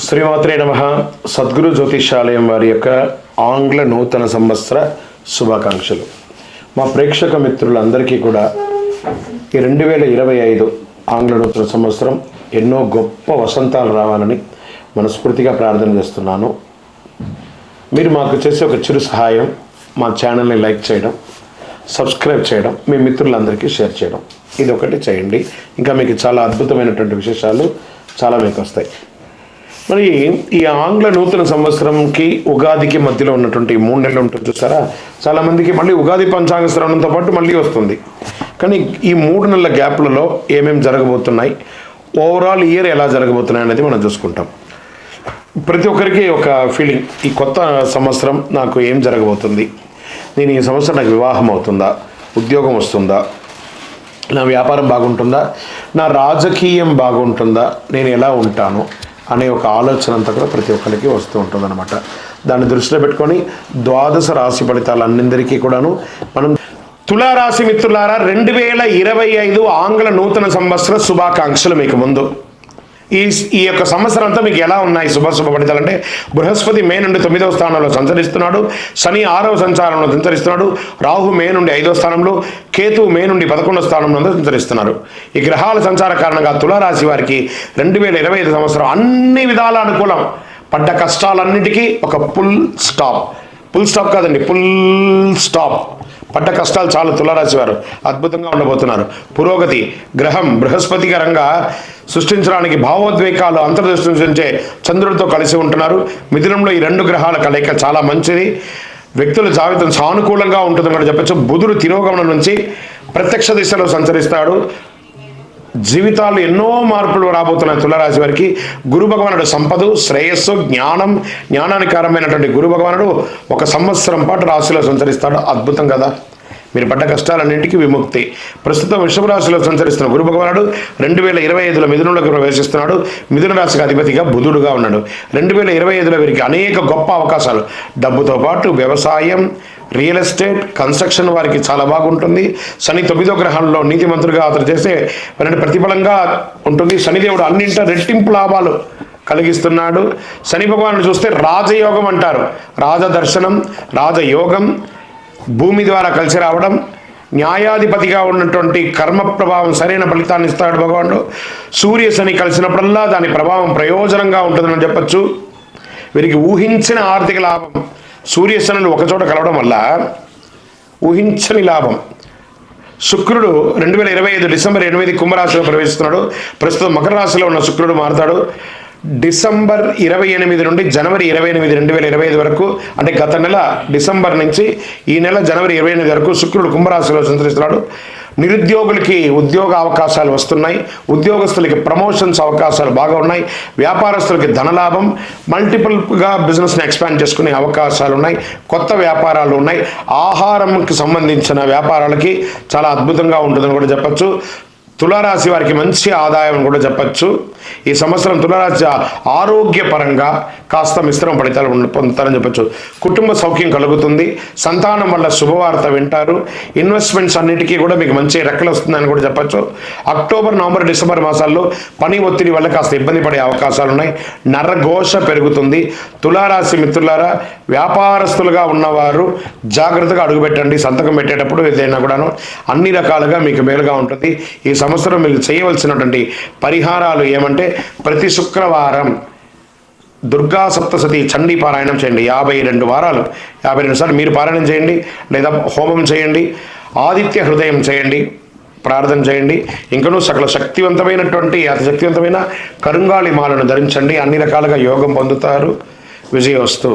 శ్రీమాత్రే నమః. సద్గురు జ్యోతిషాలయం వారి యొక్క ఆంగ్ల నూతన సంవత్సర శుభాకాంక్షలు. మా ప్రేక్షక మిత్రులందరికీ కూడా ఈ 2025 ఆంగ్ల నూతన సంవత్సరం ఎన్నో గొప్ప వసంతాలు రావాలని మనస్ఫూర్తిగా ప్రార్థన చేస్తున్నాను. మీరు మాకు చేసే ఒక చిరు సహాయం, మా ఛానల్ని లైక్ చేయడం, సబ్స్క్రైబ్ చేయడం, మీ మిత్రులందరికీ షేర్ చేయడం, ఇది ఒకటి చేయండి. ఇంకా మీకు చాలా అద్భుతమైనటువంటి విశేషాలు చాలా మీకు వస్తాయి. మరి ఈ ఆంగ్ల నూతన సంవత్సరంకి ఉగాదికి మధ్యలో ఉన్నటువంటి 3 నెలలు ఉంటుంది చూసారా, చాలామందికి మళ్ళీ ఉగాది పంచాంగ శ్రవణంతో పాటు మళ్ళీ వస్తుంది. కానీ ఈ 3 నెలల గ్యాప్లలో ఏమేమి జరగబోతున్నాయి, ఓవరాల్ ఇయర్ ఎలా జరగబోతున్నాయి అనేది మనం చూసుకుంటాం. ప్రతి ఒక్కరికి ఒక ఫీలింగ్, ఈ కొత్త సంవత్సరం నాకు ఏం జరగబోతుంది, నేను ఈ సంవత్సరం నాకు వివాహం అవుతుందా, ఉద్యోగం వస్తుందా, నా వ్యాపారం బాగుంటుందా, నా రాజకీయం బాగుంటుందా, నేను ఎలా ఉంటాను అనే ఒక ఆలోచన అంతా కూడా ప్రతి ఒక్కరికి వస్తూ ఉంటుందన్నమాట. దాన్ని దృష్టిలో పెట్టుకొని ద్వాదశ రాశి ఫలితాలన్నిందరికీ కూడాను మనం తులారాశి మిత్రులారా 2025 ఆంగ్ల నూతన సంవత్సర శుభాకాంక్షలు మీకు ముందు. ఈ యొక్క సంవత్సరం అంతా మీకు ఎలా ఉన్నాయి శుభ ఫలితాలు అంటే, బృహస్పతి మే నుండి 9వ స్థానంలో సంచరిస్తున్నాడు, శని 6వ సంచారంలో సంచరిస్తున్నాడు, రాహు మే నుండి 5వ స్థానంలో, కేతు మే నుండి 11వ స్థానంలో సంచరిస్తున్నారు. ఈ గ్రహాల సంచార కారణంగా తులారాశి వారికి 2025 సంవత్సరం అన్ని విధాల అనుకూలం. పడ్డ కష్టాలన్నిటికీ ఒక ఫుల్ స్టాప్ కాదండి, ఫుల్ స్టాప్. పడ్డ కష్టాలు చాలా తులారాశి వారు అద్భుతంగా ఉండబోతున్నారు. పురోగతి గ్రహం బృహస్పతి కరంగా సృష్టించడానికి భావోద్వేగాలు అంతర్దృష్టి నుంచే చంద్రుడితో కలిసి ఉంటున్నారు. మిథునంలో ఈ 2 గ్రహాల కలయిక చాలా మంచిది. వ్యక్తుల జాబితా సానుకూలంగా ఉంటుందని కూడా చెప్పచ్చు. బుధుడు తిరోగమనం నుంచి ప్రత్యక్ష దిశలో సంచరిస్తాడు. జీవితాలు ఎన్నో మార్పులు రాబోతున్నాయి తులారాశి వారికి. గురు భగవానుడు సంపద, శ్రేయస్సు, జ్ఞానానికి కారమైనటువంటి గురు భగవానుడు ఒక సంవత్సరం పాటు రాశిలో సంచరిస్తాడు. అద్భుతం కదా. మీరు పడ్డ కష్టాలన్నింటికీ విముక్తి. ప్రస్తుతం వృషభ రాశిలో సంచరిస్తున్న గురు భగవానుడు 2025లో మిథునంలోకి ప్రవేశిస్తున్నాడు. మిథున రాశికి అధిపతిగా బుధుడుగా ఉన్నాడు. 2025లో వీరికి అనేక గొప్ప అవకాశాలు, డబ్బుతో పాటు వ్యవసాయం, రియల్ ఎస్టేట్, కన్స్ట్రక్షన్ వారికి చాలా బాగుంటుంది. శని 9వ గ్రహంలో నీతిమంతుడిగా అతను చేసే ప్రతిఫలంగా ఉంటుంది. శనిదేవుడు అన్నింట రెట్టింపు లాభాలు కలిగిస్తున్నాడు. శని భగవానుడు చూస్తే రాజయోగం అంటారు. రాజదర్శనం, రాజయోగం, భూమి ద్వారా కలిసి రావడం, న్యాయాధిపతిగా ఉన్నటువంటి కర్మ ప్రభావం సరైన ఫలితాన్ని ఇస్తాడు భగవానుడు. సూర్య శని కలిసినప్పుడల్లా దాని ప్రభావం ప్రయోజనంగా ఉంటుందని చెప్పచ్చు. వీరికి ఊహించిన ఆర్థిక లాభం, సూర్య శనులు ఒకచోట కలవడం వల్ల ఊహించని లాభం. శుక్రుడు 2025 డిసెంబర్ 8 కుంభరాశిలో ప్రవేశిస్తున్నాడు. ప్రస్తుతం మకర రాశిలో ఉన్న శుక్రుడు మారుతాడు. డిసెంబర్ 28 నుండి జనవరి 28, 2025 వరకు, అంటే గత నెల డిసెంబర్ నుంచి ఈ నెల జనవరి 28 వరకు శుక్రుడు కుంభరాశిలో సంచరిస్తున్నాడు. నిరుద్యోగులకి ఉద్యోగ అవకాశాలు వస్తున్నాయి. ఉద్యోగస్తులకి ప్రమోషన్స్ అవకాశాలు బాగా ఉన్నాయి. వ్యాపారస్తులకి ధనలాభం, మల్టిపుల్గా బిజినెస్ని ఎక్స్పాండ్ చేసుకునే అవకాశాలు ఉన్నాయి. కొత్త వ్యాపారాలు ఉన్నాయి. ఆహారంకి సంబంధించిన వ్యాపారాలకి చాలా అద్భుతంగా ఉంటుందని కూడా చెప్పచ్చు. తులారాశి వారికి మంచి ఆదాయం కూడా చెప్పచ్చు. ఈ సంవత్సరం తులారాశి ఆరోగ్యపరంగా కాస్త మిశ్రమ ఫలితాలు పొందుతారని చెప్పచ్చు. కుటుంబ సౌఖ్యం కలుగుతుంది. సంతానం వల్ల శుభవార్త వింటారు. ఇన్వెస్ట్మెంట్స్ అన్నిటికీ కూడా మీకు మంచి రెక్కలు వస్తుందని కూడా చెప్పచ్చు. అక్టోబర్, నవంబర్, డిసెంబర్ మాసాల్లో పని ఒత్తిడి వల్ల కాస్త ఇబ్బంది పడే అవకాశాలు ఉన్నాయి. నరఘోష పెరుగుతుంది. తులారాశి మిత్రులారా, వ్యాపారస్తులుగా ఉన్నవారు జాగ్రత్తగా అడుగుపెట్టండి. సంతకం పెట్టేటప్పుడు ఏదైనా కూడాను అన్ని రకాలుగా మీకు మేలుగా ఉంటుంది. ఈ సంవత్సరం మీరు చేయవలసినటువంటి పరిహారాలు ఏమంటే, ప్రతి శుక్రవారం దుర్గా సప్తశతి చండీ పారాయణం చేయండి. 52 వారాలు 52 సార్లు మీరు పారాయణం చేయండి, లేదా హోమం చేయండి, ఆదిత్య హృదయం చేయండి, ప్రార్థన చేయండి. ఇంకనూ సకల శక్తివంతమైనటువంటి అతి శక్తివంతమైన కరుంగాళి మాలను ధరించండి. అన్ని రకాలుగా యోగం పొందుతారు. విజయోస్తు.